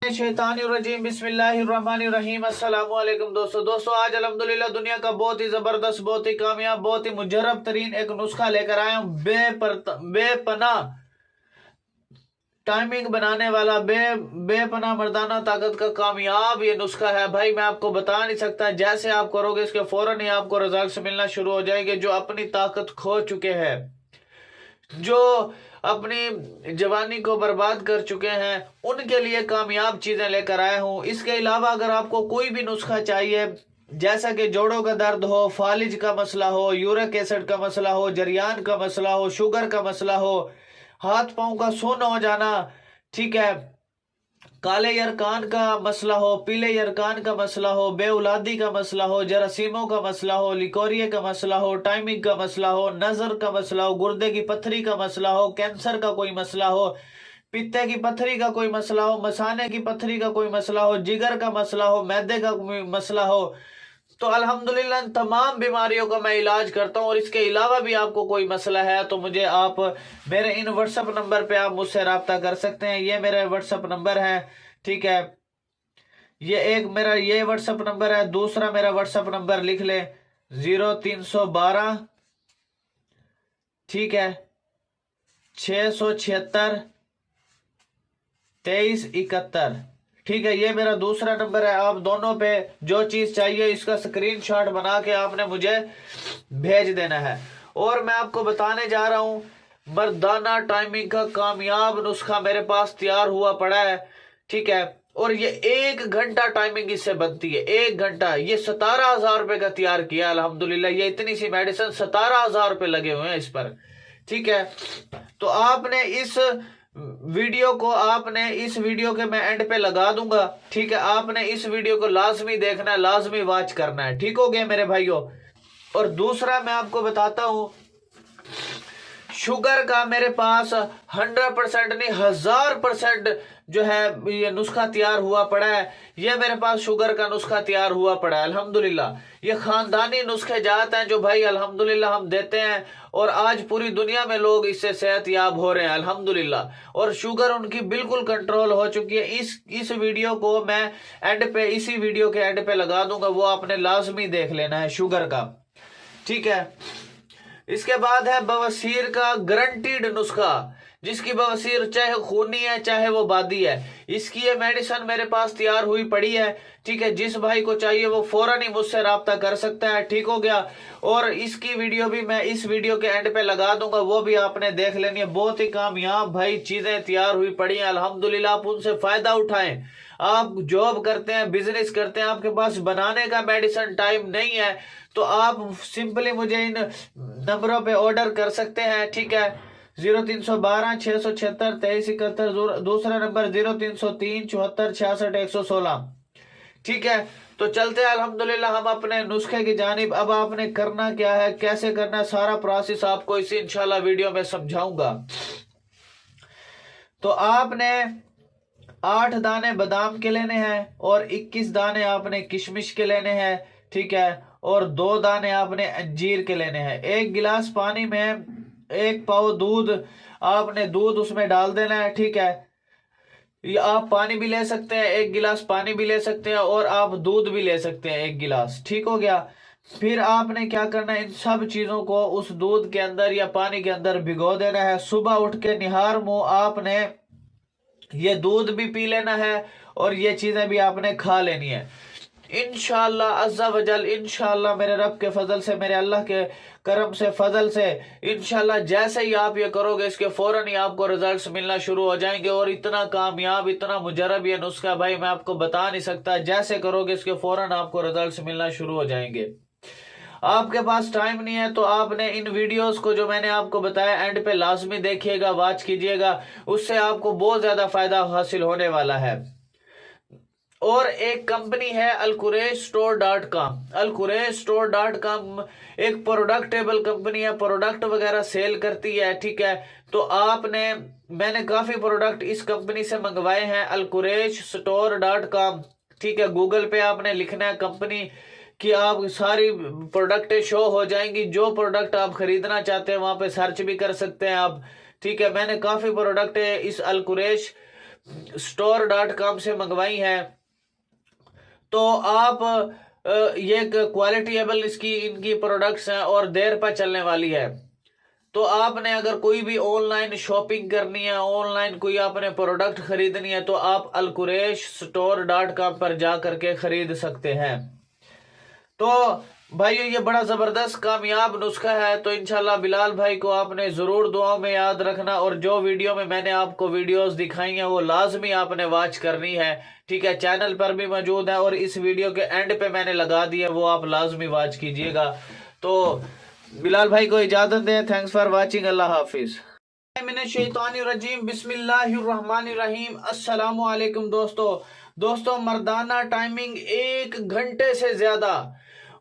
मिनश्शैतानिर्रजीम बिस्मिल्लाहिर्रहमानिर्रहीम। अस्सलाम वालेकुम दोस्तों आज अल्हम्दुलिल्लाह दुनिया का बहुत ही ज़बरदस्त, बहुत ही कामयाब, बहुत ही मुजर्रब तरीन एक नुस्खा लेकर आया हूँ। बेपना टाइमिंग बनाने वाला बेपना मर्दाना ताकत का कामयाब ये नुस्खा है भाई। मैं आपको बता नहीं सकता, जैसे आप करोगे इसके फौरन ही आपको रिजल्ट्स मिलना शुरू हो जाएंगे। जो अपनी ताकत खो चुके हैं, जो अपनी जवानी को बर्बाद कर चुके हैं, उनके लिए कामयाब चीजें लेकर आया हूं। इसके अलावा अगर आपको कोई भी नुस्खा चाहिए, जैसा कि जोड़ों का दर्द हो, फालिज का मसला हो, यूरिक एसिड का मसला हो, जरियान का मसला हो, शुगर का मसला हो, हाथ पांव का सुन्न हो जाना, ठीक है, काले यरकान का मसला हो, पीले यरकान का मसला हो, बेउलादी का मसला हो, जरासीमों का मसला हो, लिकोरिया का मसला हो, टाइमिंग का मसला हो, नजर का मसला हो, गुर्दे की पथरी का मसला हो, कैंसर का कोई मसला हो, पित्ते की पथरी का कोई मसला हो, मसाने की पथरी का कोई मसला हो, जिगर का मसला हो, मैदे का मसला हो, तो अल्हम्दुलिल्लाह तमाम बीमारियों का मैं इलाज करता हूँ। और इसके अलावा भी आपको कोई मसला है तो मुझे आप मेरे इन व्हाट्सएप नंबर पे आप मुझसे रब्ता कर सकते हैं। ये मेरा व्हाट्सएप नंबर है, ठीक है। ये एक मेरा ये व्हाट्सएप नंबर है। दूसरा मेरा व्हाट्सएप नंबर लिख ले, 0312, ठीक है, 676 2371, ठीक है। ये मेरा दूसरा नंबर है। आप दोनों पे जो चीज चाहिए इसका स्क्रीनशॉट बना के आपने मुझे भेज देना है। और मैं आपको बताने जा रहा हूं, मर्दाना टाइमिंग का कामयाब नुस्खा मेरे पास तैयार हुआ पड़ा है, ठीक है। और ये 1 घंटा टाइमिंग इससे बनती है, 1 घंटा। ये 17,000 रुपए का तैयार किया अल्हम्दुलिल्लाह। ये इतनी सी मेडिसिन 17,000 रुपए लगे हुए हैं इस पर, ठीक है। तो आपने इस वीडियो के मैं एंड पे लगा दूंगा, ठीक है। आपने इस वीडियो को लाजमी देखना है, लाजमी वॉच करना है, ठीक हो गया मेरे भाइयों। और दूसरा मैं आपको बताता हूं, शुगर का मेरे पास 100% नहीं 1000% जो है ये नुस्खा तैयार हुआ पड़ा है। ये मेरे पास शुगर का नुस्खा तैयार हुआ पड़ा है अल्हम्दुलिल्लाह। ये खानदानी नुस्खे जाते हैं जो भाई अल्हम्दुलिल्लाह हम देते हैं, और आज पूरी दुनिया में लोग इससे सेहतयाब हो रहे हैं अल्हम्दुलिल्लाह। और शुगर उनकी बिल्कुल कंट्रोल हो चुकी है। इस वीडियो को मैं एंड पे, इसी वीडियो के एंड पे लगा दूंगा, वो आपने लाजमी देख लेना है शुगर का, ठीक है। इसके बाद है बवासीर का गारंटीड नुस्खा। जिसकी बवासीर चाहे खूनी है चाहे वो बादी है, इसकी ये मेडिसिन मेरे पास तैयार हुई पड़ी है, ठीक है। जिस भाई को चाहिए वो फौरन ही मुझसे राब्ता कर सकता है, ठीक हो गया। और इसकी वीडियो भी मैं इस वीडियो के एंड पे लगा दूंगा, वो भी आपने देख लेनी है। बहुत ही कामयाब भाई चीजें तैयार हुई पड़ी हैं अल्हम्दुलिल्लाह। आप उनसे फायदा उठाएं। आप जॉब करते हैं, बिजनेस करते हैं, आपके पास बनाने का मेडिसिन टाइम नहीं है, तो आप सिंपली मुझे इन नंबरों पे ऑर्डर कर सकते हैं, ठीक है। 0312 676 2371, दूसरा नंबर 0303 74 66 116, ठीक है। तो चलते हैं अल्हम्दुलिल्लाह हम अपने नुस्खे की जानिब। अब आपने करना क्या है, कैसे करना है, सारा प्रोसेस आपको इसी इंशाल्लाह वीडियो में समझाऊंगा। तो आपने 8 दाने बादाम के लेने हैं और 21 दाने आपने किशमिश के लेने हैं, ठीक है। और 2 दाने आपने अंजीर के लेने हैं। 1 गिलास पानी में 1 पाव दूध, आपने दूध उसमें डाल देना है, ठीक है। या आप पानी भी ले सकते हैं, 1 गिलास पानी भी ले सकते हैं, और आप दूध भी ले सकते हैं 1 गिलास, ठीक हो गया। फिर आपने क्या करना है, इन सब चीजों को उस दूध के अंदर या पानी के अंदर भिगो देना है। सुबह उठ के निहार मुंह आपने ये दूध भी पी लेना है और ये चीजें भी आपने खा लेनी है इंशाअल्लाह अज़्ज़ा वजल। इंशाअल्लाह मेरे रब के फजल से, मेरे अल्लाह के करम से, फजल से, इंशाअल्लाह जैसे ही आप ये करोगे इसके फौरन ही आपको रिजल्ट्स मिलना शुरू हो जाएंगे। और इतना कामयाब, इतना मुजरब ये नुस्खा भाई मैं आपको बता नहीं सकता। जैसे करोगे इसके फौरन आपको रिजल्ट्स मिलना शुरू हो जाएंगे। आपके पास टाइम नहीं है तो आपने इन वीडियोस को जो मैंने आपको बताया एंड पे लाजमी देखिएगा, वॉच कीजिएगा, उससे आपको बहुत ज्यादा फायदा हासिल होने वाला है। और एक कंपनी है alquresh.com। alquresh.com एक प्रोडक्टेबल कंपनी है, प्रोडक्ट वगैरह सेल करती है, ठीक है। तो मैंने काफी प्रोडक्ट इस कंपनी से मंगवाए हैं, alqureshstore.com, ठीक है। गूगल पे आपने लिखना है कंपनी कि आप सारी प्रोडक्टें शो हो जाएंगी। जो प्रोडक्ट आप खरीदना चाहते हैं वहां पे सर्च भी कर सकते हैं आप, ठीक है। मैंने काफी प्रोडक्ट इस अलकुरेश store.com से मंगवाई हैं, तो आप ये क्वालिटीएबल इसकी इनकी प्रोडक्ट्स हैं और देर पर चलने वाली है। तो आपने अगर कोई भी ऑनलाइन शॉपिंग करनी है, ऑनलाइन कोई आपने प्रोडक्ट खरीदनी है, तो आप अलकुरैश store.com पर जा करके खरीद सकते हैं। तो भाइयों ये बड़ा जबरदस्त कामयाब नुस्खा है। तो इंशाल्लाह बिलाल भाई को आपने जरूर दुआओं में याद रखना, और जो वीडियो में मैंने आपको वीडियोस दिखाई हैं वो लाजमी आपने वॉच करनी है, ठीक है। चैनल पर भी मौजूद है और इस वीडियो के एंड पे मैंने लगा दी है, वो आप लाजमी वॉच कीजिएगा। तो बिलाल भाई को इजाजत दें। Thanks for watching. अल्लाह हाफिज। मिनश्शैतानिर्रजीम बिस्मिल्लाहिर्रहमानिर्रहीम। अस्सलामु अलैकुम दोस्तों मर्दाना टाइमिंग 1 घंटे से ज्यादा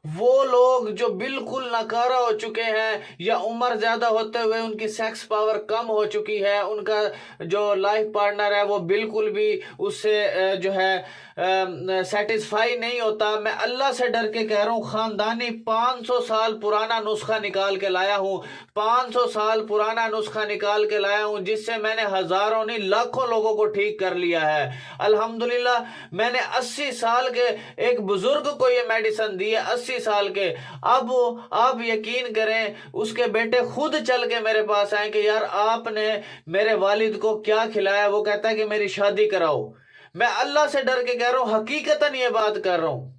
वो लोग जो बिल्कुल नकारा हो चुके हैं या उम्र ज्यादा होते हुए उनकी सेक्स पावर कम हो चुकी है, उनका जो लाइफ पार्टनर है वो बिल्कुल भी उससे जो है सेटिस्फाई नहीं होता, मैं अल्लाह से डर के कह रहा हूँ, खानदानी 500 साल पुराना नुस्खा निकाल के लाया हूँ। 500 साल पुराना नुस्खा निकाल के लाया हूँ जिससे मैंने हजारों नहीं लाखों लोगों को ठीक कर लिया है अल्हम्दुलिल्लाह। मैंने 80 साल के एक बुजुर्ग को ये मेडिसिन दी है, 80 साल के। अब आप यकीन करें, उसके बेटे खुद चल के मेरे पास आए कि यार आपने मेरे वालिद को क्या खिलाया। वो कहता है कि मेरी शादी कराओ। मैं अल्लाह से डर के कह रहा हूं, हकीकतन ये बात कर रहा हूं।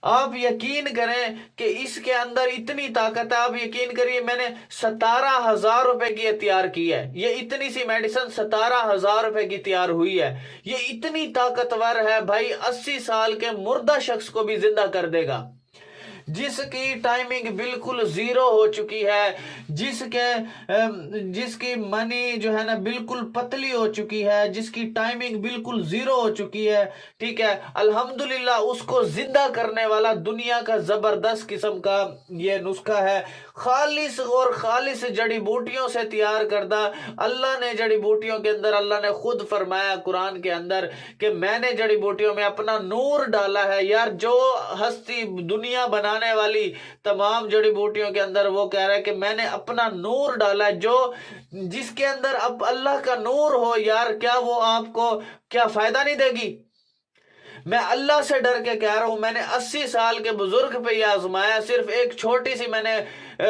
आप यकीन करें कि इसके अंदर इतनी ताकत है। आप यकीन करिए, मैंने 17,000 रुपए की तैयार की है। ये इतनी सी मेडिसिन 17,000 रुपए की तैयार हुई है। ये इतनी ताकतवर है भाई, 80 साल के मुर्दा शख्स को भी जिंदा कर देगा। जिसकी टाइमिंग बिल्कुल जीरो हो चुकी है, जिसकी मनी जो है ना बिल्कुल पतली हो चुकी है, जिसकी टाइमिंग बिल्कुल जीरो हो चुकी है, ठीक है, अल्हम्दुलिल्लाह उसको जिंदा करने वाला दुनिया का जबरदस्त किस्म का ये नुस्खा है। खालिस और खालिस जड़ी बूटियों से तैयार करदा। अल्लाह ने जड़ी बूटियों के अंदर, अल्लाह ने खुद फरमाया कुरान के अंदर कि मैंने जड़ी बूटियों में अपना नूर डाला है। यार जो हस्ती दुनिया बनाने वाली तमाम जड़ी बूटियों के अंदर वो कह रहा है कि मैंने अपना नूर डाला है। जो जिसके अंदर अब अल्लाह का नूर हो, यार क्या वो आपको क्या फायदा नहीं देगी। मैं अल्लाह से डर के कह रहा हूं, मैंने 80 साल के बुजुर्ग पे यह आजमाया। सिर्फ एक छोटी सी मैंने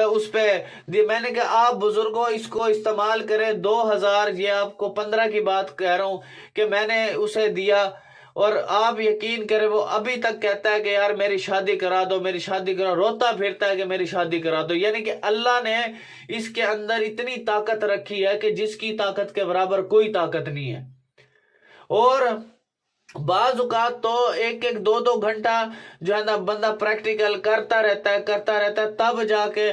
उस पे मैंने कहा आप बुजुर्गों इसको इस्तेमाल करें। 2000 ये आपको 15 की बात कह रहा हूं कि मैंने उसे दिया, और आप यकीन करें वो अभी तक कहता है कि यार मेरी शादी करा दो, मेरी शादी करा, रोता फिरता है कि मेरी शादी करा दो। यानी कि अल्लाह ने इसके अंदर इतनी ताकत रखी है कि जिसकी ताकत के बराबर कोई ताकत नहीं है। और बाजुकात तो 1-1, 2-2 घंटा जो है ना बंदा प्रैक्टिकल करता रहता है, तब जाके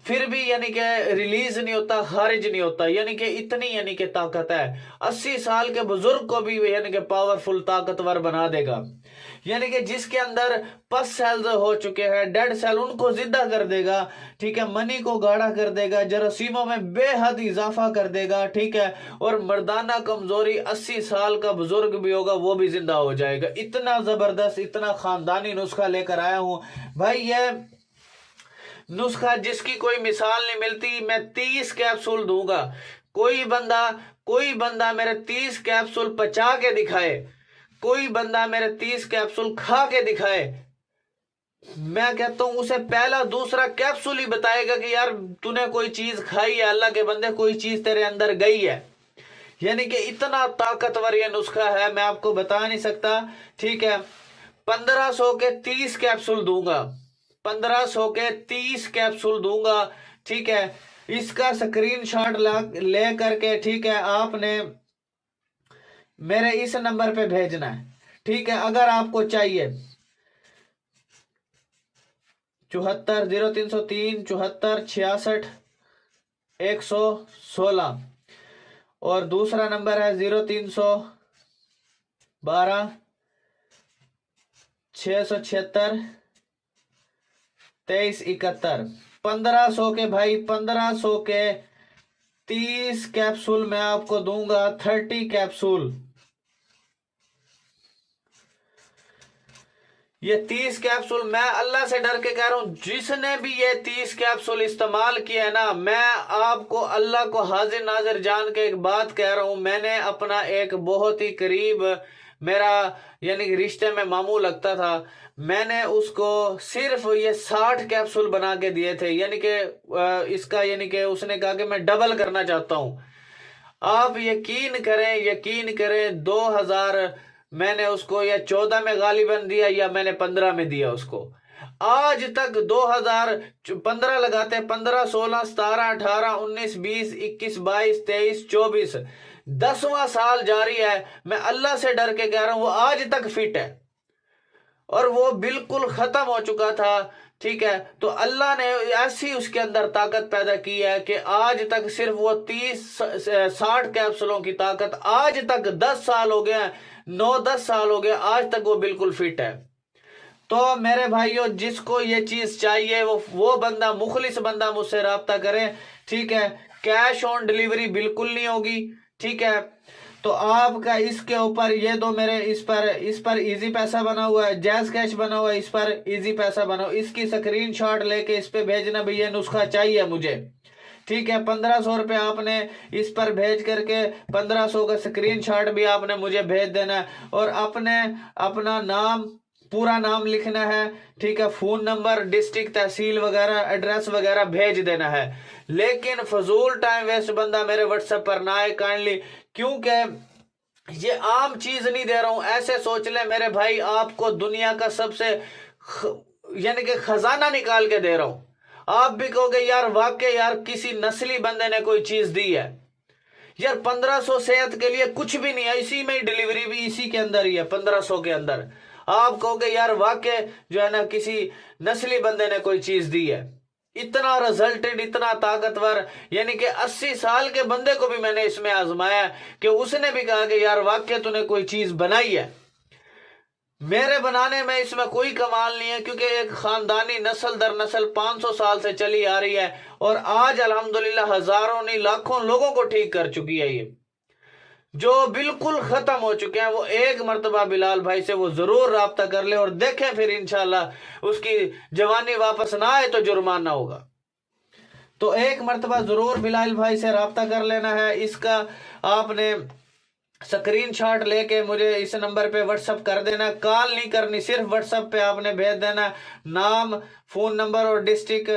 फिर भी यानी कि रिलीज नहीं होता, खारिज नहीं होता। यानी कि इतनी यानी कि ताकत है, 80 साल के बुजुर्ग को भी यानी कि पावरफुल ताकतवर बना देगा। यानी कि जिसके अंदर पस सेल्स हो चुके हैं, डेड सेल, उनको जिंदा कर देगा, ठीक है। मनी को गाढ़ा कर देगा, जरासीमों में बेहद इजाफा कर देगा, ठीक है। और मर्दाना कमजोरी 80 साल का बुजुर्ग भी होगा वो भी जिंदा हो जाएगा। इतना जबरदस्त, इतना खानदानी नुस्खा लेकर आया हूं भाई। ये नुस्खा जिसकी कोई मिसाल नहीं मिलती। मैं 30 कैप्सूल दूंगा, कोई बंदा मेरे 30 कैप्सूल पचा के दिखाए, कोई बंदा मेरे 30 कैप्सूल खा के दिखाए, मैं कहता हूं उसे पहला दूसरा कैप्सूल ही बताएगा कि यार तूने कोई चीज खाई है, अल्लाह के बंदे कोई चीज तेरे अंदर गई है। यानी कि इतना ताकतवर ये नुस्खा है, मैं आपको बता नहीं सकता, ठीक है। 1500 के 30 कैप्सूल दूंगा, 1500 के 30 कैप्सूल दूंगा, ठीक है। इसका स्क्रीनशॉट ले करके, ठीक है, आपने मेरे इस नंबर पे भेजना है, ठीक है। अगर आपको चाहिए 74 0303 74 66 116, और दूसरा नंबर है 0312 676 2371। 1500 के भाई, 1500 के 30 कैप्सूल मैं आपको दूंगा, 30 कैप्सूल। ये 30 कैप्सूल, मैं अल्लाह से डर के कह रहा हूं, जिसने भी ये 30 कैप्सूल इस्तेमाल किया है ना, मैं आपको अल्लाह को हाजिर नाजिर जान के एक बात कह रहा हूं, मैंने अपना एक बहुत ही करीब मेरा यानी कि रिश्ते में मामू लगता था, मैंने उसको सिर्फ ये 60 कैप्सूल बना के दिए थे। यानी कि इसका यानी कि उसने कहा कि मैं डबल करना चाहता हूं। आप यकीन करें 2000 मैंने उसको या 14 में गालिबन दिया या मैंने 15 में दिया उसको। आज तक 2015 लगाते 15, 16, 17, 18, 19, 20, 21, 22, 23, 24, 10वां साल जारी है। मैं अल्लाह से डर के कह रहा हूं वो आज तक फिट है और वो बिल्कुल खत्म हो चुका था। ठीक है, तो अल्लाह ने ऐसी उसके अंदर ताकत पैदा की है कि आज तक सिर्फ वो 60 कैप्सूलों की ताकत, आज तक 10 साल हो गए, 9-10 साल हो गए, आज तक वो बिल्कुल फिट है। तो मेरे भाइयों, जिसको ये चीज चाहिए वो बंदा, मुखलिस बंदा मुझसे राब्ता करे। ठीक है, कैश ऑन डिलीवरी बिल्कुल नहीं होगी। ठीक है, तो आपका इसके ऊपर ये दो मेरे इस पर इजी पैसा बना हुआ है, जैज कैश बना हुआ है, इस पर इजी पैसा बना हुआ, इसकी स्क्रीनशॉट लेके इस पे भेजना, भैया नुस्खा चाहिए मुझे। ठीक है, 1500 रुपये आपने इस पर भेज करके 1500 का स्क्रीनशॉट भी आपने मुझे भेज देना है और अपना नाम, पूरा नाम लिखना है। ठीक है, फोन नंबर, डिस्ट्रिक्ट, तहसील वगैरह, एड्रेस वगैरह भेज देना है। लेकिन फजूल टाइम वेस्ट बंदा मेरे व्हाट्सएप पर ना आए काइंडली, क्योंकि ये आम चीज नहीं दे रहा हूं। ऐसे सोच ले मेरे भाई, आपको दुनिया का सबसे यानी कि खजाना निकाल के दे रहा हूं। आप भी कहोगे यार वाकई यार किसी नस्ली बंदे ने कोई चीज दी है। यार 1500 सेहत के लिए कुछ भी नहीं है, इसी में ही डिलीवरी भी इसी के अंदर ही है, 1500 के अंदर। आप कहोगे यार वाकई जो है ना किसी नस्ली बंदे ने कोई चीज दी है। इतना रिजल्टेड, इतना ताकतवर, यानी कि 80 साल के बंदे को भी मैंने इसमें आजमाया कि उसने भी कहा कि यार वाकई तूने कोई चीज बनाई है। मेरे बनाने में इसमें कोई कमाल नहीं है, क्योंकि एक खानदानी नस्ल दर नस्ल 500 साल से चली आ रही है और आज अल्हम्दुलिल्लाह हजारों नहीं लाखों लोगों को ठीक कर चुकी है। ये जो बिल्कुल खत्म हो चुके हैं, वो एक मर्तबा बिलाल भाई से वो जरूर राब्ता कर ले और देखें, फिर इंशाल्लाह उसकी जवानी वापस ना आए तो जुर्माना होगा। तो एक मर्तबा जरूर बिलाल भाई से राब्ता कर लेना है। इसका आपने स्क्रीनशॉट लेके मुझे इस नंबर पे व्हाट्सअप कर देना, कॉल नहीं करनी, सिर्फ व्हाट्सअप पे आपने भेज देना, नाम, फोन नंबर और डिस्ट्रिक्ट,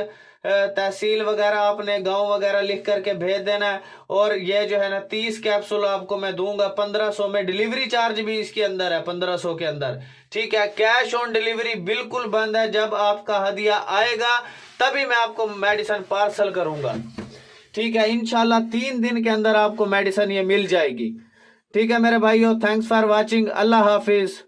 तहसील वगैरह, आपने गांव वगैरह लिख करके भेज देना है। और ये जो है ना 30 कैप्सूल आपको मैं दूंगा 1500 में, डिलीवरी चार्ज भी इसके अंदर है 1500 के अंदर। ठीक है, कैश ऑन डिलीवरी बिल्कुल बंद है। जब आपका हदिया आएगा तभी मैं आपको मेडिसिन पार्सल करूंगा। ठीक है, इंशाल्लाह 3 दिन के अंदर आपको मेडिसिन ये मिल जाएगी। ठीक है मेरे भाइयों, थैंक्स फॉर वॉचिंग, अल्लाह हाफिज।